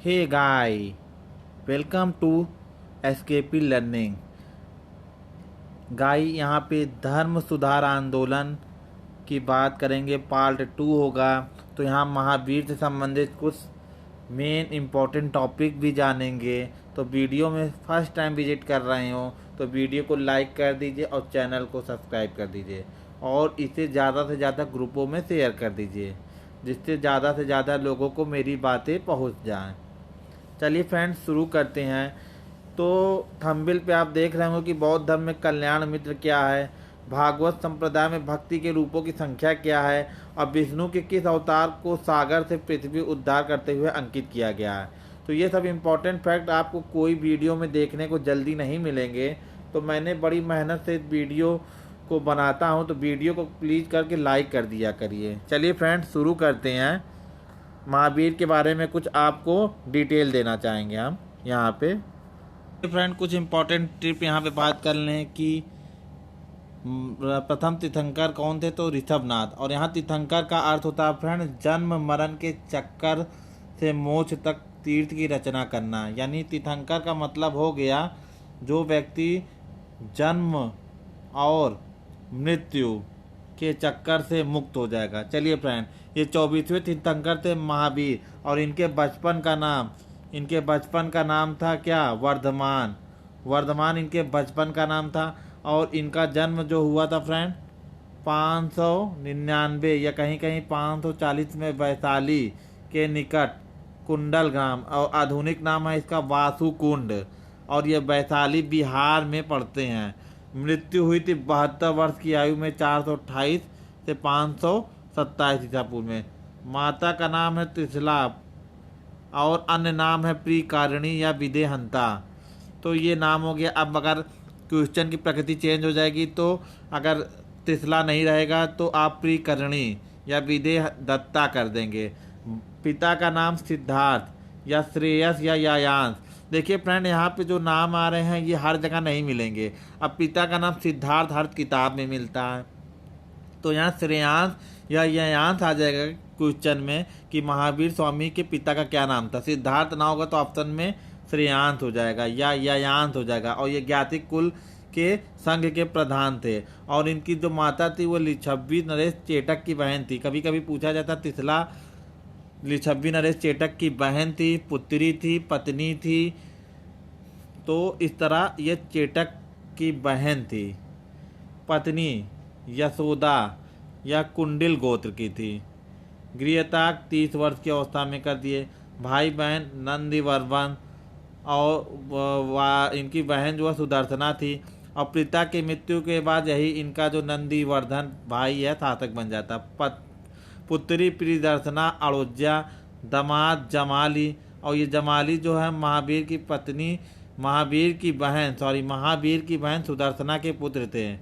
Hey guys, welcome to SKP learning. Guys यहाँ पे धर्म सुधार आंदोलन की बात करेंगे, पार्ट 2 होगा। तो यहाँ महावीर से संबंधित कुछ मेन इम्पोर्टेंट टॉपिक भी जानेंगे। तो वीडियो में फर्स्ट टाइम विजिट कर रहे हो तो वीडियो को लाइक कर दीजिए और चैनल को सब्सक्राइब कर दीजिए और इसे ज़्यादा से ज़्यादा ग्रुपों में शेयर कर दीजिए, जिससे ज़्यादा से ज़्यादा लोगों को मेरी बातें पहुँच जाएं। चलिए फ्रेंड्स, शुरू करते हैं। तो थंबनेल पे आप देख रहे होंगे कि बौद्ध धर्म में कल्याण मित्र क्या है, भागवत संप्रदाय में भक्ति के रूपों की संख्या क्या है और विष्णु के किस अवतार को सागर से पृथ्वी उद्धार करते हुए अंकित किया गया है। तो ये सब इम्पोर्टेंट फैक्ट आपको कोई वीडियो में देखने को जल्दी नहीं मिलेंगे। तो मैंने बड़ी मेहनत से इस वीडियो को बनाता हूँ, तो वीडियो को प्लीज़ करके लाइक कर दिया करिए। चलिए फ्रेंड्स, शुरू करते हैं। महावीर के बारे में कुछ आपको डिटेल देना चाहेंगे हम यहाँ पे। फ्रेंड, कुछ इम्पोर्टेंट टिप यहाँ पे बात कर लें कि प्रथम तीर्थंकर कौन थे, तो ऋषभनाथ। और यहाँ तीर्थंकर का अर्थ होता है फ्रेंड जन्म मरण के चक्कर से मोक्ष तक तीर्थ की रचना करना। यानी तीर्थंकर का मतलब हो गया जो व्यक्ति जन्म और मृत्यु के चक्कर से मुक्त हो जाएगा। चलिए फ्रेंड, ये 24वें तीर्थंकर थे महावीर, और इनके बचपन का नाम था क्या, वर्धमान। वर्धमान इनके बचपन का नाम था। और इनका जन्म जो हुआ था फ्रेंड 599 या कहीं कहीं 540 में वैशाली के निकट कुंडल ग्राम, और आधुनिक नाम है इसका वासुकुंड, और ये वैशाली बिहार में पड़ते हैं। मृत्यु हुई थी 72 वर्ष की आयु में 428 से 527 ईसा पूर्व में। माता का नाम है त्रिशला और अन्य नाम है प्रिकारिणी या विदेहंता। तो ये नाम हो गया। अब अगर क्वेश्चन की प्रकृति चेंज हो जाएगी, तो अगर त्रिशला नहीं रहेगा तो आप प्रिकरणी या विदेह दत्ता कर देंगे। पिता का नाम सिद्धार्थ या श्रेयस या यायांश। देखिए फ्रेंड, यहाँ पे जो नाम आ रहे हैं ये हर जगह नहीं मिलेंगे। अब पिता का नाम सिद्धार्थ हर किताब में मिलता है, तो यहाँ श्रेयांश या यायांश आ जाएगा क्वेश्चन में कि महावीर स्वामी के पिता का क्या नाम था। सिद्धार्थ ना होगा तो ऑप्शन में श्रेयांश हो जाएगा या यायांश हो जाएगा। और ये ज्ञाति कुल के संघ के प्रधान थे। और इनकी जो माता थी वो लिच्छवी नरेश चेटक की बहन थी। कभी कभी पूछा जाता तिसला लिच्छवी नरेश चेटक की बहन थी, पुत्री थी, पत्नी थी। तो इस तरह ये चेटक की बहन थी। पत्नी यशोदा या कुंडिल गोत्र की थी। गृहत्याग 30 वर्ष की अवस्था में कर दिए। भाई बहन नंदीवर्धन और इनकी बहन जो है सुदर्शना थी। और पिता की मृत्यु के बाद यही इनका जो नंदीवर्धन भाई है शासक बन जाता। पुत्री प्रियदर्शना अड़ोज्या, दामाद जमाली। और ये जमाली जो है महावीर की पत्नी महावीर की बहन सुदर्शना के पुत्र थे।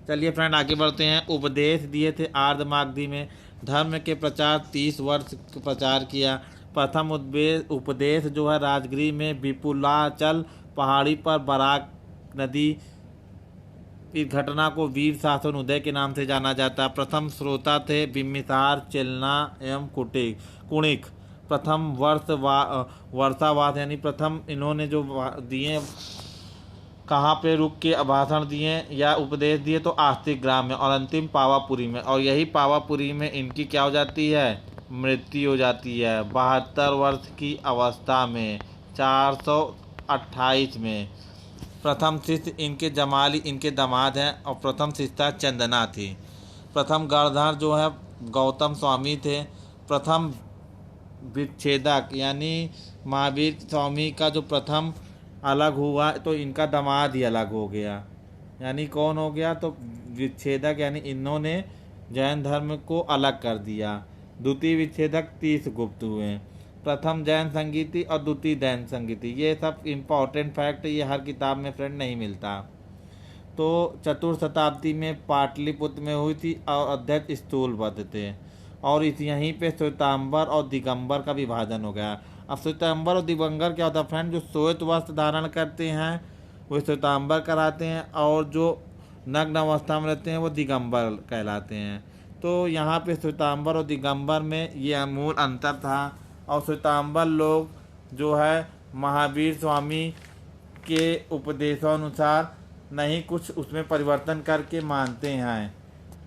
चलिए फ्रेंड, आगे बढ़ते हैं। उपदेश दिए थे आर्धमागधी में। धर्म के प्रचार 30 वर्ष प्रचार किया। प्रथम उपदेश जो है राजगीर में विपुलाचल पहाड़ी पर बराक नदी। इस घटना को वीर शासन उदय के नाम से जाना जाता। प्रथम श्रोता थे बिम्बिसार, चेलना एवं कुणिक। प्रथम वर्षावास यानी प्रथम इन्होंने जो दिए कहाँ पे रुक के भाषण दिए या उपदेश दिए, तो आस्तिक ग्राम में, और अंतिम पावापुरी में। और यही पावापुरी में इनकी क्या हो जाती है, मृत्यु हो जाती है 72 वर्ष की अवस्था में 428 में। प्रथम शिष्य इनके जमाली इनके दामाद हैं, और प्रथम शिष्या चंदना थी। प्रथम गणधर जो है गौतम स्वामी थे। प्रथम विच्छेदक यानी महावीर स्वामी का जो प्रथम अलग हुआ तो इनका दामाद ही अलग हो गया। यानी कौन हो गया, तो विच्छेदक, यानी इन्होंने जैन धर्म को अलग कर दिया। द्वितीय विच्छेदक 30 गुप्त हुए। प्रथम जैन संगीति और द्वितीय जैन संगीति। ये सब इम्पोर्टेंट फैक्ट, ये हर किताब में फ्रेंड नहीं मिलता। तो चतुर्थ शताब्दी में पाटलिपुत्र में हुई थी और अध्यक्ष स्थूलभद्र थे। और इस यहीं पे श्वेतांबर और दिगंबर का विभाजन हो गया। अब श्वेतांबर और दिगंबर क्या होता है फ्रेंड, जो श्वेत वस्त्र धारण करते हैं वो श्वेतांबर कहलाते हैं, और जो नग्न अवस्था में रहते हैं वो दिगंबर कहलाते हैं। तो यहाँ पे श्वेतांबर और दिगंबर में ये अमूल अंतर था। और श्वेतांबर लोग जो है महावीर स्वामी के उपदेशानुसार नहीं कुछ उसमें परिवर्तन करके मानते हैं।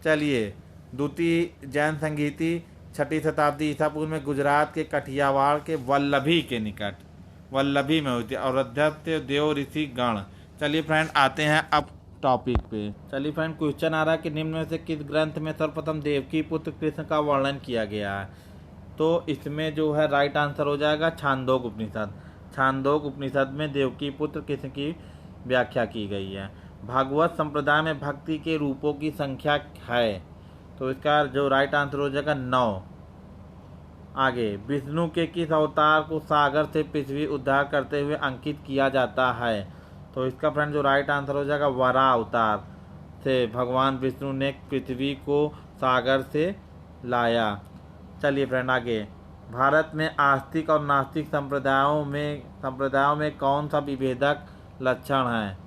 चलिए, द्वितीय जैन संगीति 6ठी शताब्दी ईसा पूर्व में गुजरात के कठियावाड़ के वल्लभी के निकट, वल्लभी में हुई थी और अध्यक्ष देव ऋषि गण। चलिए फ्रेंड, आते हैं अब टॉपिक पे। चलिए फ्रेंड, क्वेश्चन आ रहा है कि निम्न में से किस ग्रंथ में सर्वप्रथम देवकी पुत्र कृष्ण का वर्णन किया गया है। तो इसमें जो है राइट आंसर हो जाएगा छांदोग उपनिषद। छांदोग उपनिषद में देवकी पुत्र कृष्ण की व्याख्या की गई है। भागवत संप्रदाय में भक्ति के रूपों की संख्या है, तो इसका जो राइट आंसर हो जाएगा 9। आगे, विष्णु के किस अवतार को सागर से पृथ्वी उद्धार करते हुए अंकित किया जाता है। तो इसका फ्रेंड जो राइट आंसर हो जाएगा वराह अवतार से भगवान विष्णु ने पृथ्वी को सागर से लाया। चलिए फ्रेंड, आगे, भारत में आस्तिक और नास्तिक संप्रदायों में कौन सा विभेदक लक्षण है।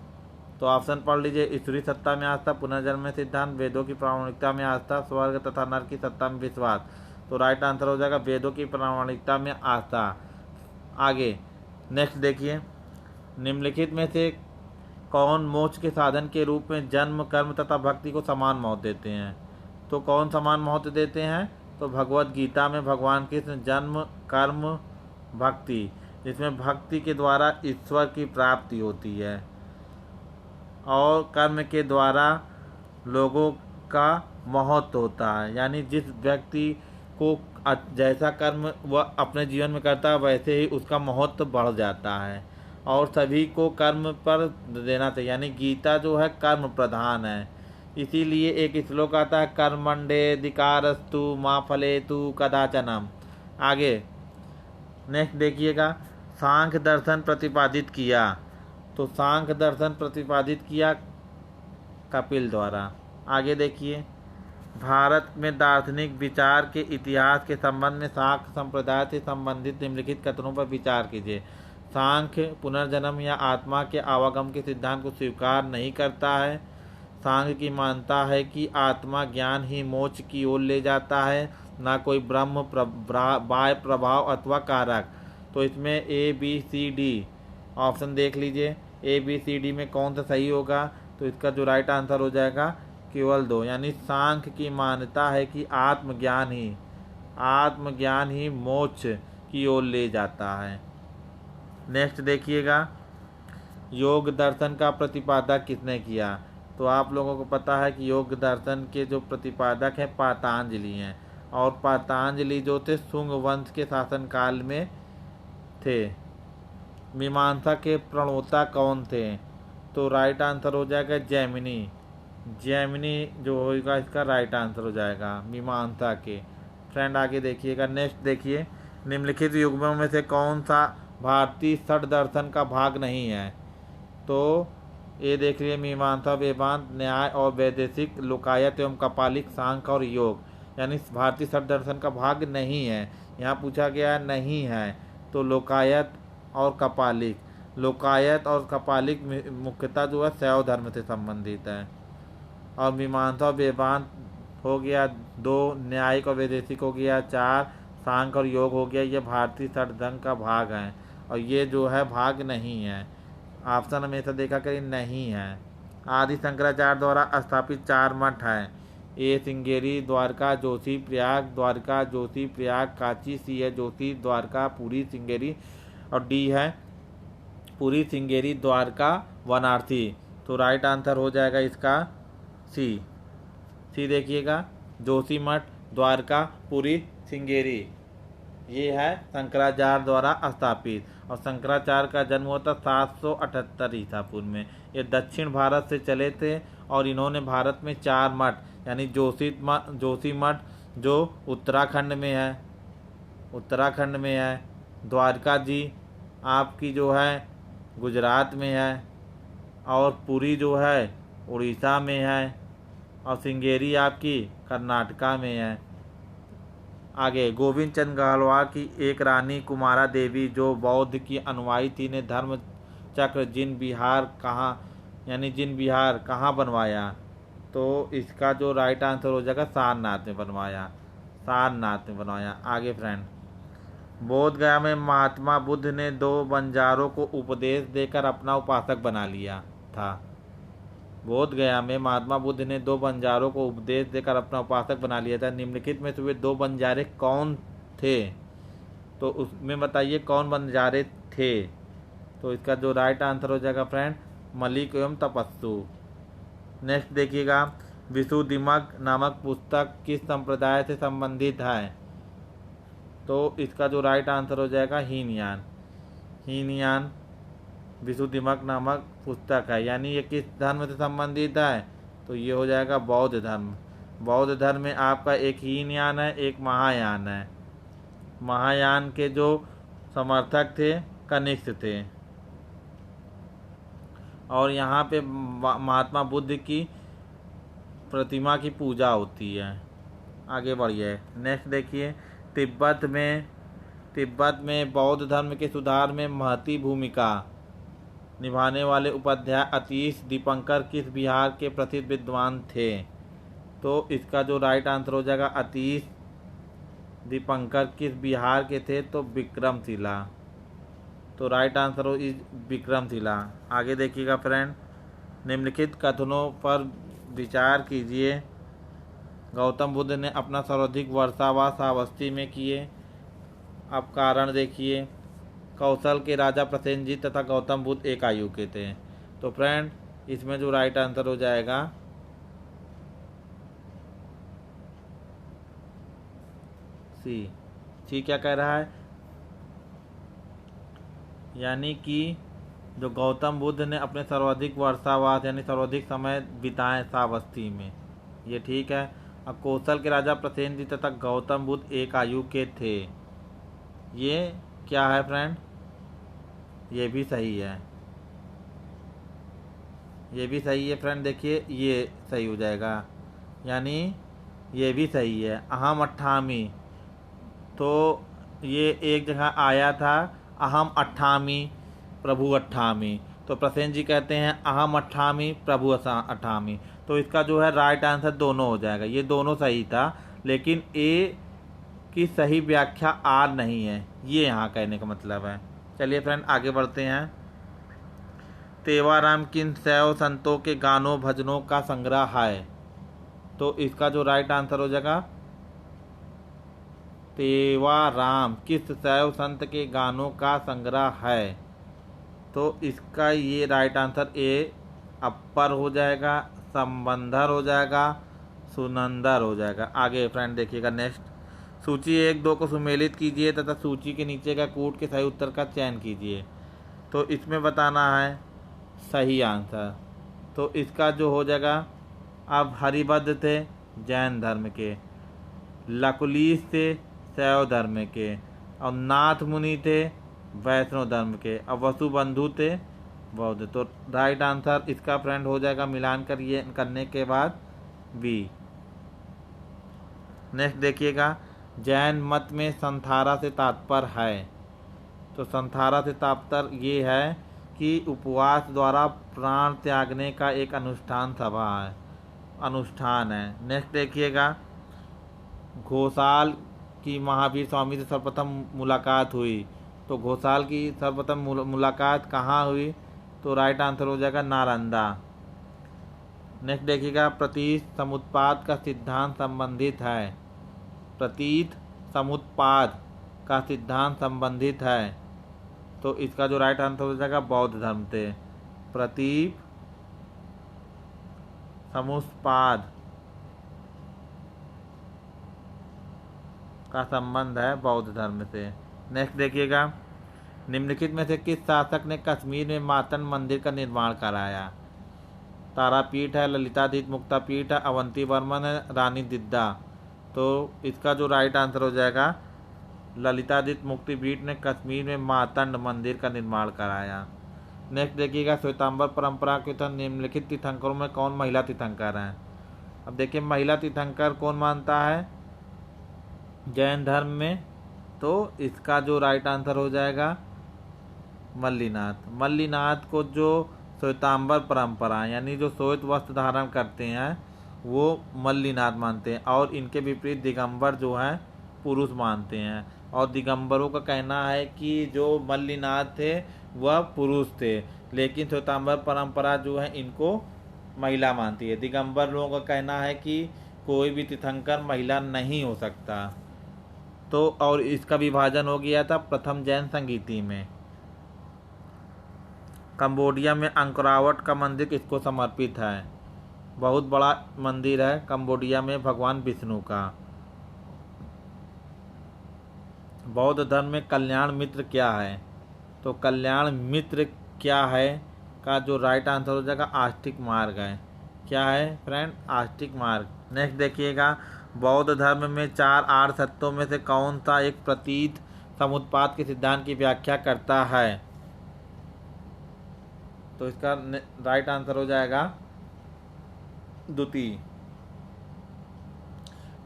तो ऑप्शन पढ़ लीजिए। ईश्वरी सत्ता में आस्था, पुनर्जन्म में सिद्धांत, वेदों की प्रामाणिकता में आस्था, स्वर्ग तथा नरक की सत्ता में विश्वास। तो राइट आंसर हो जाएगा वेदों की प्रामाणिकता में आस्था। आगे नेक्स्ट देखिए, निम्नलिखित में से कौन मोक्ष के साधन के रूप में जन्म, कर्म तथा भक्ति को समान महत्व देते हैं। तो कौन समान महत्व देते हैं। तो भगवत गीता में भगवान कृष्ण जन्म, कर्म, भक्ति, जिसमें भक्ति के द्वारा ईश्वर की प्राप्ति होती है और कर्म के द्वारा लोगों का महत्व होता है। यानी जिस व्यक्ति को जैसा कर्म वह अपने जीवन में करता है वैसे ही उसका महत्व बढ़ जाता है और सभी को कर्म पर देना चाहिए। यानी गीता जो है कर्म प्रधान है, इसीलिए एक श्लोक आता है कर्मण्येधिकारस्तु मा फलेतु कदाचनम। आगे नेक्स्ट देखिएगा, सांख्य दर्शन प्रतिपादित किया। तो सांख्य दर्शन प्रतिपादित किया कपिल द्वारा। आगे देखिए, भारत में दार्शनिक विचार के इतिहास के संबंध में सांख्य संप्रदाय से संबंधित निम्नलिखित कथनों पर विचार कीजिए। सांख्य पुनर्जन्म या आत्मा के आवागम के सिद्धांत को स्वीकार नहीं करता है। सांख्य की मानता है कि आत्मा ज्ञान ही मोक्ष की ओर ले जाता है, ना कोई ब्रह्म बाह्य प्रभाव अथवा कारक। तो इसमें A B C D option देख लीजिए, ए बी सी डी में कौन सा सही होगा। तो इसका जो राइट आंसर हो जाएगा केवल 2। यानी सांख्य की मान्यता है कि आत्मज्ञान ही मोक्ष की ओर ले जाता है। नेक्स्ट देखिएगा, योग दर्शन का प्रतिपादक किसने किया। तो आप लोगों को पता है कि योग दर्शन के जो प्रतिपादक हैं पातंजलि हैं और पातंजलि जो थे शुंग वंश के शासनकाल में थे। मीमांसा के प्रणेता कौन थे। तो राइट आंसर हो जाएगा जैमिनी जो होगा इसका राइट आंसर हो जाएगा मीमांसा के। फ्रेंड आगे देखिएगा, नेक्स्ट देखिए, निम्नलिखित युग्मों में से कौन सा भारतीय षड दर्शन का भाग नहीं है। तो ये देख लिए मीमांसा, वेदांत, न्याय और वैदेशिक, लोकायत एवं कपालिक, सांख्य और योग। यानी भारतीय षड दर्शन का भाग नहीं है। यहाँ पूछा गया नहीं है तो लोकायत और कपालिक। लोकायत और कपालिक मुख्यतः जो है शैव धर्म से संबंधित है और मीमांसा और वेदांत हो गया 2, न्यायिक और वैदेशिक हो गया 4, सांख्य और योग हो गया। ये भारतीय षड धर्म का भाग है और ये जो है भाग नहीं है। ऑप्शन हमेशा देखा करिए नहीं है। आदि शंकराचार्य द्वारा स्थापित 4 मठ हैं। ए सिंगेरी, द्वारका, जोशी, प्रयाग, द्वारका, जोशी, प्रयाग, काची। सी है जोशी, द्वारका, पुरी, सिंगेरी और डी है पुरी, सिंगेरी, द्वारका, वाराणसी। तो राइट आंसर हो जाएगा इसका सी देखिएगा, जोशी मठ, द्वारका, पुरी, सिंगेरी। ये है शंकराचार्य द्वारा स्थापित और शंकराचार्य का जन्म हुआ था 778 ईसा पूर्व में। ये दक्षिण भारत से चले थे और इन्होंने भारत में 4 मठ यानी जोशी मठ जो उत्तराखंड में है, द्वारका जी आपकी जो है गुजरात में है और पुरी जो है उड़ीसा में है और सिंगेरी आपकी कर्नाटका में है। आगे, गोविंद चंद गहलोत की एक रानी कुमारा देवी जो बौद्ध की अनुयायी थी ने धर्म चक्र जिन बिहार कहाँ बनवाया। तो इसका जो राइट आंसर हो जाएगा सारनाथ में बनवाया। आगे फ्रेंड, बोध गया में महात्मा बुद्ध ने 2 बंजारों को उपदेश देकर अपना उपासक बना लिया था। बोध गया में महात्मा बुद्ध ने 2 बंजारों को उपदेश देकर अपना उपासक बना लिया था। निम्नलिखित में से वे 2 बंजारे कौन थे? तो उसमें बताइए कौन बंजारे थे। तो इसका जो राइट आंसर हो जाएगा फ्रेंड, मलिक एवं तपस्सु। नेक्स्ट देखिएगा, विशुद्धिमग नामक पुस्तक किस संप्रदाय से संबंधित है? तो इसका जो राइट आंसर हो जाएगा हीनयान। हीनयान विशुद्धिमग नामक पुस्तक है, यानी ये किस धर्म से संबंधित है? तो ये हो जाएगा बौद्ध धर्म। बौद्ध धर्म में आपका एक हीनयान है, एक महायान है। महायान के जो समर्थक थे कनिष्क थे, और यहाँ पे महात्मा बुद्ध की प्रतिमा की पूजा होती है। आगे बढ़िए, नेक्स्ट देखिए, तिब्बत में बौद्ध धर्म के सुधार में महती भूमिका निभाने वाले उपाध्याय अतीश दीपंकर किस बिहार के प्रसिद्ध विद्वान थे? तो इसका जो राइट आंसर हो जाएगा, अतीश दीपंकर किस बिहार के थे? तो विक्रमशिला। तो राइट आंसर हो इस विक्रमशिला। आगे देखिएगा फ्रेंड, निम्नलिखित कथनों पर विचार कीजिए। गौतम बुद्ध ने अपना सर्वाधिक वर्षावास श्रावस्ती में किए। अब कारण देखिए, कौशल के राजा प्रसेनजीत तथा गौतम बुद्ध एक आयु के थे। तो फ्रेंड इसमें जो राइट आंसर हो जाएगा सी क्या कह रहा है? यानी कि जो गौतम बुद्ध ने अपने सर्वाधिक वर्षावास यानी सर्वाधिक समय बिताए श्रावस्ती में, ये ठीक है। अब कौशल के राजा प्रसेनजीत तथा गौतम बुद्ध एक आयु के थे, ये क्या है फ्रेंड? ये भी सही है, ये भी सही है फ्रेंड। देखिए ये सही हो जाएगा, यानी ये भी सही है। अहम अट्ठामी, तो ये एक जगह आया था, अहम अट्ठामी प्रभु अट्ठामी। तो प्रसेन जी कहते हैं अहम अट्ठामी प्रभु अट्ठामी। तो इसका जो है राइट आंसर दोनों हो जाएगा। ये दोनों सही था, लेकिन ए की सही व्याख्या आर नहीं है, ये यहाँ कहने का मतलब है। चलिए फ्रेंड आगे बढ़ते हैं। तेवाराम किन शैव संतों के गानों भजनों का संग्रह है? तो इसका जो राइट आंसर हो जाएगा, तेवाराम किस शैव संत के गानों का संग्रह है? तो इसका ये राइट आंसर ए अपर हो जाएगा, संबंधर हो जाएगा, सुनंदर हो जाएगा। आगे फ्रेंड देखिएगा नेक्स्ट, सूची 1-2 को सुमेलित कीजिए तथा सूची के नीचे का कूट के सही उत्तर का चयन कीजिए। तो इसमें बताना है सही आंसर। तो इसका जो हो जाएगा, अब हरिभद्र थे जैन धर्म के, लकुलीस थे शैव धर्म के, और नाथ मुनि थे वैष्णव धर्म के, और वसुबंधु थे बौद्ध। तो राइट आंसर इसका फ्रेंड हो जाएगा मिलान करने के बाद बी। नेक्स्ट देखिएगा, जैन मत में संथारा से तात्पर्य है? तो संथारा से तात्पर्य ये है कि उपवास द्वारा प्राण त्यागने का एक अनुष्ठान है। नेक्स्ट देखिएगा, घोषाल की महावीर स्वामी से सर्वप्रथम मुलाकात हुई। तो घोषाल की सर्वप्रथम मुलाकात कहाँ हुई? तो राइट आंसर हो जाएगा नालंदा। नेक्स्ट देखिएगा, प्रतीत समुत्पाद का सिद्धांत संबंधित है? प्रतीत समुत्पाद का सिद्धांत संबंधित है, तो इसका जो राइट आंसर हो जाएगा बौद्ध धर्म से। प्रतीत समुत्पाद का संबंध है बौद्ध धर्म से। नेक्स्ट देखिएगा, निम्नलिखित में से किस शासक ने कश्मीर में मातन मंदिर का निर्माण कराया? तारापीठ है, ललितादित्य मुक्तापीठ है, अवंती वर्मन है, रानी दिद्दा। तो इसका जो राइट आंसर हो जाएगा, ललितादित्य मुक्तिपीठ ने कश्मीर में मातंड मंदिर का निर्माण कराया। नेक्स्ट देखिएगा, श्वेतांबर परंपरा के तहत निम्नलिखित तीर्थंकरों में कौन महिला तीर्थंकर हैं? अब देखिए महिला तीर्थंकर कौन मानता है जैन धर्म में? तो इसका जो राइट आंसर हो जाएगा मल्लीनाथ। मल्लीनाथ को जो श्वेतांबर परंपरा यानी जो श्वेत वस्त्र धारण करते हैं वो मल्लीनाथ मानते हैं, और इनके विपरीत दिगंबर जो हैं पुरुष मानते हैं। और दिगंबरों का कहना है कि जो मल्लिनाथ थे वह पुरुष थे, लेकिन श्वेतांबर परंपरा जो है इनको महिला मानती है। दिगंबर लोगों का कहना है कि कोई भी तीर्थंकर महिला नहीं हो सकता। तो और इसका विभाजन हो गया था प्रथम जैन संगीति में। कंबोडिया में अंकोरावट का मंदिर किसको समर्पित है? बहुत बड़ा मंदिर है कंबोडिया में भगवान विष्णु का। बौद्ध धर्म में कल्याण मित्र क्या है? तो कल्याण मित्र क्या है का जो राइट आंसर हो जाएगा आस्तिक मार्ग है। क्या है फ्रेंड? आस्तिक मार्ग। नेक्स्ट देखिएगा, बौद्ध धर्म में 4 आर्य सत्यों में से कौन सा एक प्रतीत समुत्पाद के सिद्धांत की व्याख्या करता है? तो इसका राइट आंसर हो जाएगा द्वितीय।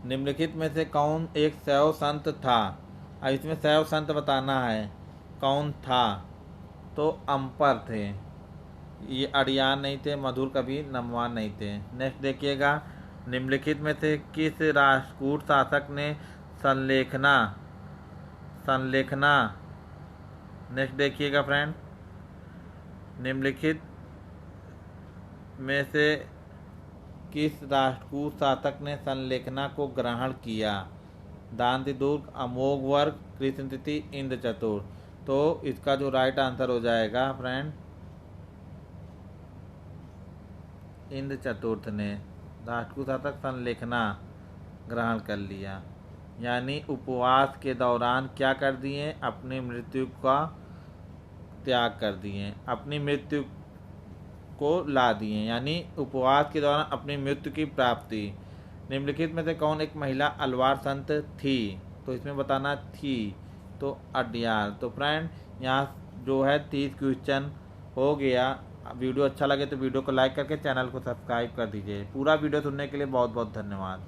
निम्नलिखित में से कौन एक शैव संत था? अब इसमें शैव संत बताना है कौन था। तो अंपर थे, ये अड़ियान नहीं थे, मधुर कवि नमवान नहीं थे। नेक्स्ट देखिएगा, निम्नलिखित में से किस राष्ट्रकूट शासक ने संलेखना नेक्स्ट देखिएगा फ्रेंड, निम्नलिखित में से किस राष्ट्रकूट शासक ने संलेखना को ग्रहण किया? दांतिदुर्ग, अमोघवर्ष, कृष्णतिथि, इंद्रचतुर। तो इसका जो राइट आंसर हो जाएगा फ्रेंड, इंद्रचतुर्थ ने राष्ट्रकूट शासक संलेखना ग्रहण कर लिया। यानी उपवास के दौरान क्या कर दिए? अपनी मृत्यु का त्याग कर दिए, अपनी मृत्यु को ला दिए, यानी उपवास के दौरान अपनी मृत्यु की प्राप्ति। निम्नलिखित में से कौन एक महिला अलवार संत थी? तो इसमें बताना थी, तो अड्यार। तो फ्रेंड यहाँ जो है 30 क्वेश्चन हो गया। वीडियो अच्छा लगे तो वीडियो को लाइक करके चैनल को सब्सक्राइब कर दीजिए। पूरा वीडियो सुनने के लिए बहुत बहुत धन्यवाद।